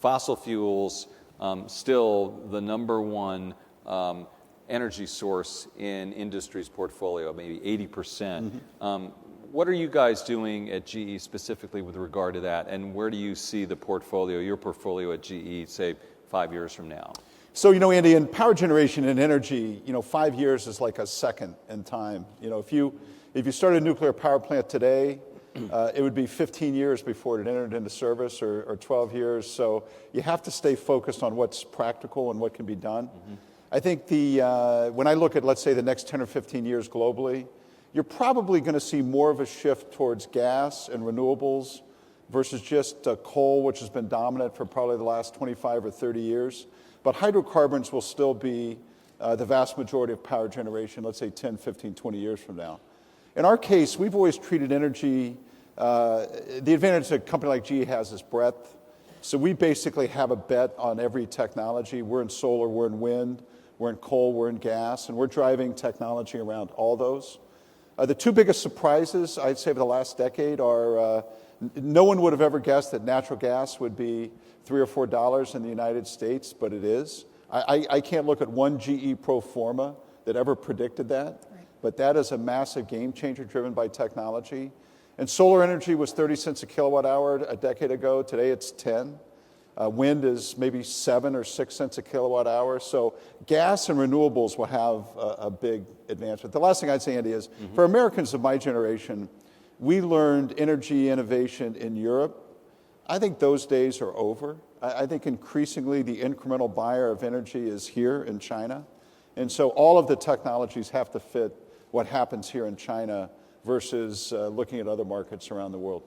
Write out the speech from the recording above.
fossil fuels still the number one energy source in industry's portfolio, maybe 80%. What are you guys doing at GE specifically with regard to that, and where do you see the portfolio, your portfolio at GE, say 5 years from now? So, Andy, in power generation and energy, 5 years is like a second in time. If you start a nuclear power plant today, it would be 15 years before it entered into service, or 12 years. So you have to stay focused on what's practical and what can be done. I think when I look at, let's say, the next 10 or 15 years globally, you're probably going to see more of a shift towards gas and renewables versus just coal, which has been dominant for probably the last 25 or 30 years. But hydrocarbons will still be the vast majority of power generation, let's say 10, 15, 20 years from now. In our case, we've always treated energy, the advantage a company like GE has is breadth. So we basically have a bet on every technology. We're in solar, we're in wind, we're in coal, we're in gas, and we're driving technology around all those. The two biggest surprises, I'd say, of the last decade are no one would have ever guessed that natural gas would be $3 or $4 in the United States, but it is. I can't look at one GE pro forma that ever predicted that, but that is a massive game changer driven by technology. And solar energy was 30 cents a kilowatt hour a decade ago. Today it's 10. Wind is maybe 7 or 6 cents a kilowatt hour. So gas and renewables will have a big advancement. The last thing I'd say, Andy, is for Americans of my generation, we learned energy innovation in Europe. I think those days are over. I think increasingly the incremental buyer of energy is here in China. And so all of the technologies have to fit what happens here in China versus looking at other markets around the world.